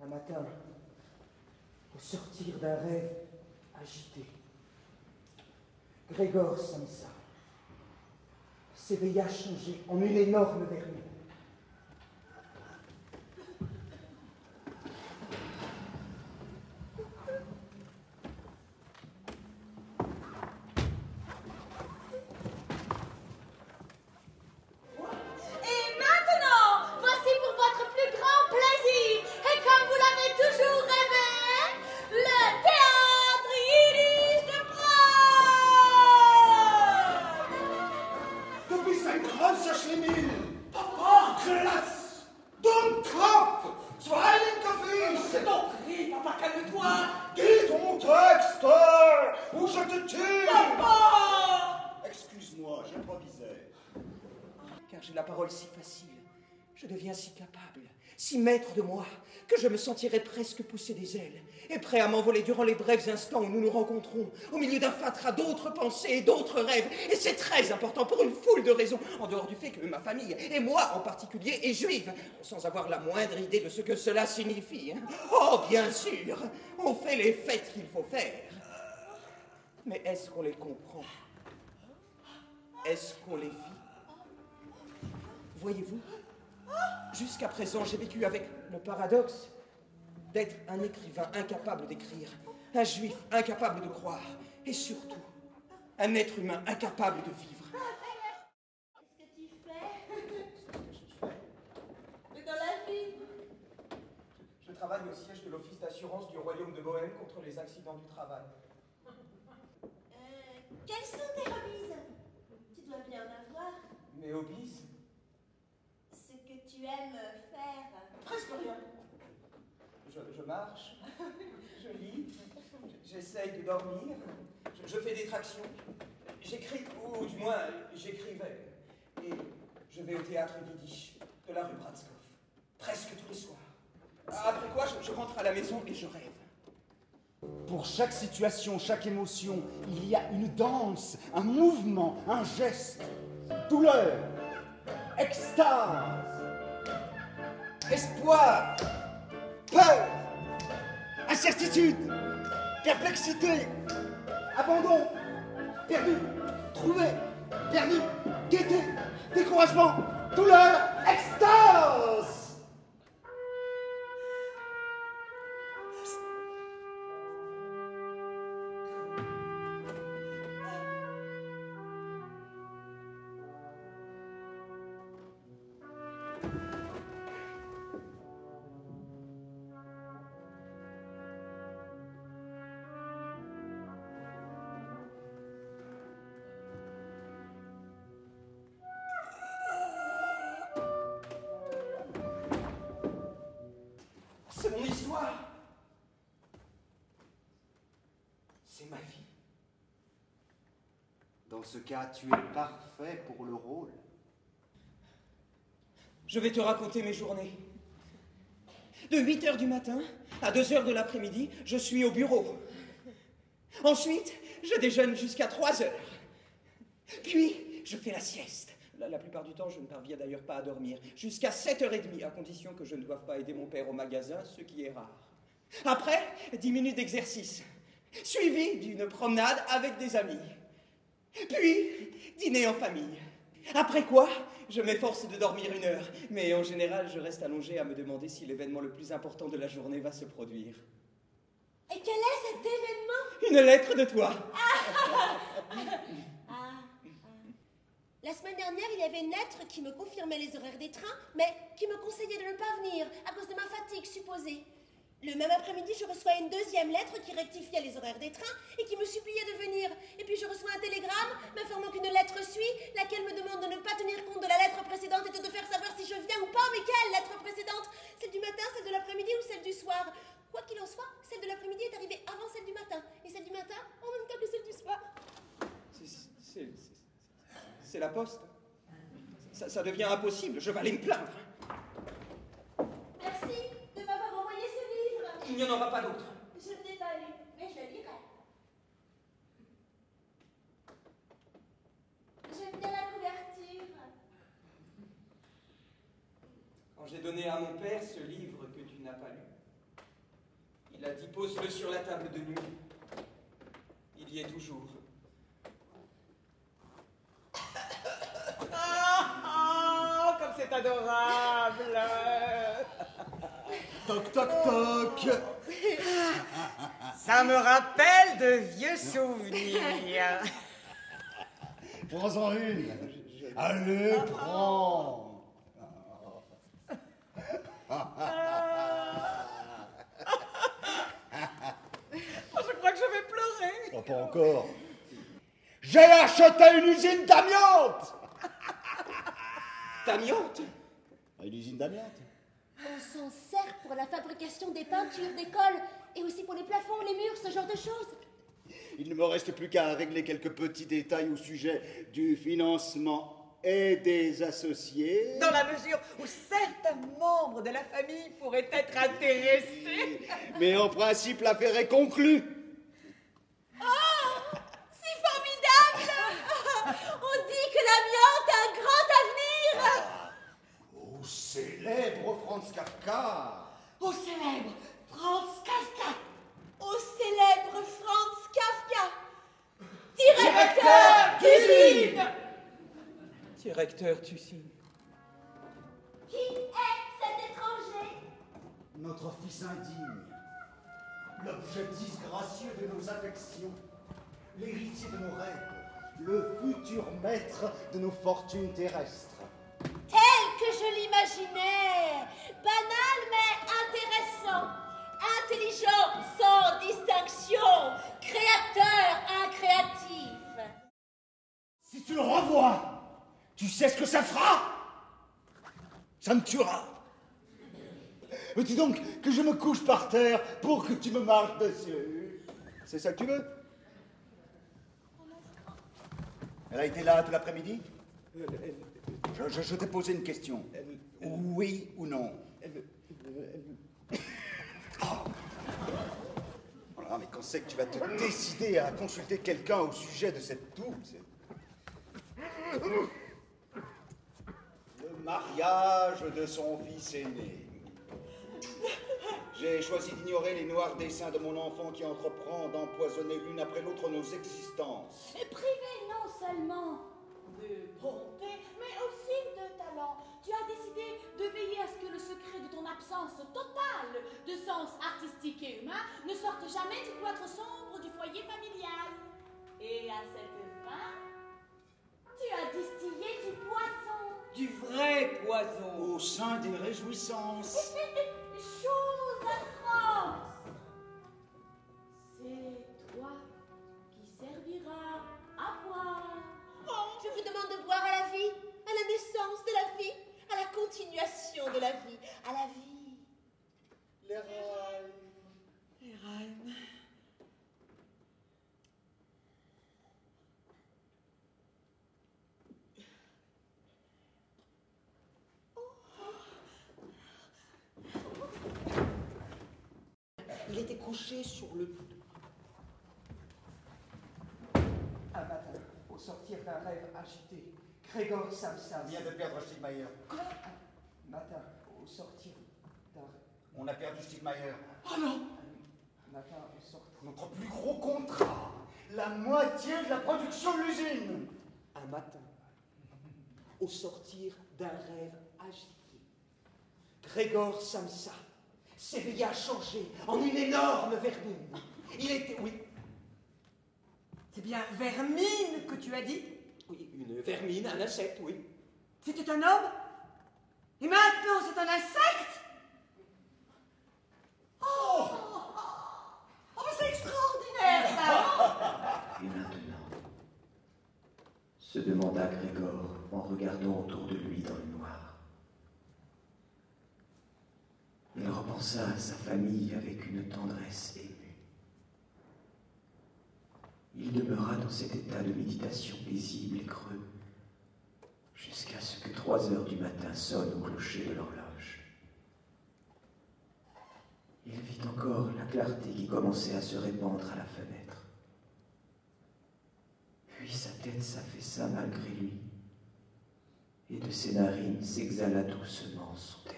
Un matin, au sortir d'un rêve agité, Grégor Samsa s'éveilla changé en une énorme vermine. J'ai la parole si facile, je deviens si capable, si maître de moi, que je me sentirais presque pousser des ailes, et prêt à m'envoler durant les brefs instants où nous nous rencontrons, au milieu d'un fatras d'autres pensées et d'autres rêves. Et c'est très important pour une foule de raisons, en dehors du fait que ma famille, et moi en particulier, est juive, sans avoir la moindre idée de ce que cela signifie. Oh, bien sûr, on fait les fêtes qu'il faut faire. Mais est-ce qu'on les comprend? Est-ce qu'on les vit? Voyez-vous, jusqu'à présent, j'ai vécu avec le paradoxe d'être un écrivain incapable d'écrire, un juif incapable de croire, et surtout, un être humain incapable de vivre. Qu'est-ce que tu fais? Mais dans la vie. Je travaille au siège de l'Office d'assurance du Royaume de Bohême contre les accidents du travail. Quelles sont tes hobbies? Tu dois bien en avoir. Mes hobbies? Ce que tu aimes faire. Presque rien. Je marche, je lis, j'essaye de dormir, je fais des tractions, j'écris, ou du moins j'écrivais, et je vais au théâtre yiddish de la rue Bratskov, presque tous les soirs. Après quoi, je rentre à la maison et je rêve. Pour chaque situation, chaque émotion, il y a une danse, un mouvement, un geste, douleur, extase, Espoir, peur, incertitude, perplexité, abandon, perdu, trouvé, perdu, gaieté, découragement, douleur, extase. C'est mon histoire. C'est ma vie. Dans ce cas, tu es parfait pour le rôle. Je vais te raconter mes journées. De 8h du matin à 2h de l'après-midi, je suis au bureau. Ensuite, je déjeune jusqu'à 3h. Puis, je fais la sieste. La plupart du temps, je ne parviens d'ailleurs pas à dormir. Jusqu'à 7h30, à condition que je ne doive pas aider mon père au magasin, ce qui est rare. Après, 10 minutes d'exercice, suivi d'une promenade avec des amis. Puis, dîner en famille. Après quoi, je m'efforce de dormir 1 heure. Mais en général, je reste allongé à me demander si l'événement le plus important de la journée va se produire. Et quel est cet événement? Une lettre de toi. La semaine dernière, il y avait une lettre qui me confirmait les horaires des trains, mais qui me conseillait de ne pas venir à cause de ma fatigue supposée. Le même après-midi, je reçois une deuxième lettre qui rectifiait les horaires des trains et qui me suppliait de venir. Et puis je reçois un télégramme m'informant qu'une lettre suit, laquelle me demande de ne pas tenir compte de la lettre précédente et de faire savoir si je viens ou pas. Mais quelle lettre précédente? Celle du matin, celle de l'après-midi ou celle du soir? Quoi qu'il en soit, celle de l'après-midi est arrivée avant celle du matin. Et celle du matin, en même temps que celle du soir. C'est la poste. Ça devient impossible, je vais aller me plaindre. Merci de m'avoir envoyé ce livre. Il n'y en aura pas d'autre. Je ne l'ai pas lu, mais je le lirai. J'aime bien la couverture. Quand j'ai donné à mon père ce livre que tu n'as pas lu, Il a dit pose-le sur la table de nuit. Il y est toujours. Ah, comme c'est adorable! Toc toc toc. Ça me rappelle de vieux souvenirs. Prends-en une. Allez, prends. Je crois que je vais pleurer. Oh, pas encore. J'ai acheté une usine d'amiante. D'amiante? Une usine d'amiante? On s'en sert pour la fabrication des peintures d'école et aussi pour les plafonds, les murs, ce genre de choses. Il ne me reste plus qu'à régler quelques petits détails au sujet du financement et des associés. Dans la mesure où certains membres de la famille pourraient être intéressés. Mais en principe, l'affaire est conclue. Oh, c'est formidable! On dit que l'amiante a un grand avenir! Au célèbre Franz Kafka. Au célèbre Franz Kafka! Au célèbre Franz Kafka! Directeur d'usine! Directeur d'usine. Qui est cet étranger? Notre fils indigne, l'objet disgracieux de nos affections, l'héritier de nos rêves, le futur maître de nos fortunes terrestres. Tel que je l'imaginais, banal mais intéressant, intelligent sans distinction, créateur incréatif. Si tu le revois, tu sais ce que ça fera? Ça me tuera. Veux-tu donc que je me couche par terre pour que tu me marches dessus? C'est ça que tu veux? Elle a été là tout l'après-midi? Je t'ai posé une question. Oui ou non? Voilà, mais quand c'est que tu vas te décider à consulter quelqu'un au sujet de cette douce? Le mariage de son fils aîné. J'ai choisi d'ignorer les noirs desseins de mon enfant qui entreprend d'empoisonner l'une après l'autre nos existences. Privé non seulement de bonté, mais aussi de talent. Tu as décidé de veiller à ce que le secret de ton absence totale de sens artistique et humain ne sorte jamais du cloître sombre du foyer familial. Et à cette fin, tu as distillé du poison. Du vrai poison. Au sein des réjouissances. Chose atroce. C'est toi qui serviras à boire. Oh, je vous demande de boire à la vie, à la naissance de la vie, à la continuation de la vie, à la vie. Les rails. Les reines. Il était couché sur le... Un matin, au sortir d'un rêve agité, Grégor Samsa vient de perdre Stigmayer. Quoi? Un matin, au sortir d'un rêve... On a perdu Stigmayer. Oh non! Un matin, au sortir... Notre plus gros contrat. La moitié de la production de l'usine. Un matin, au sortir d'un rêve agité, Grégor Samsa s'éveilla changé en une énorme vermine. Il était... Oui, C'est bien vermine que tu as dit? oui, une vermine, un insecte, oui. C'était un homme? Et maintenant c'est un insecte? Oh, mais c'est extraordinaire ça! Et maintenant, se demanda Grégor en regardant autour de lui dans le noir. Il repensa à sa famille avec une tendresse émue. Il demeura dans cet état de méditation paisible et creux jusqu'à ce que 3 heures du matin sonnent au clocher de l'horloge. Il vit encore la clarté qui commençait à se répandre à la fenêtre. Puis sa tête s'affaissa malgré lui, et de ses narines s'exhala doucement son dernier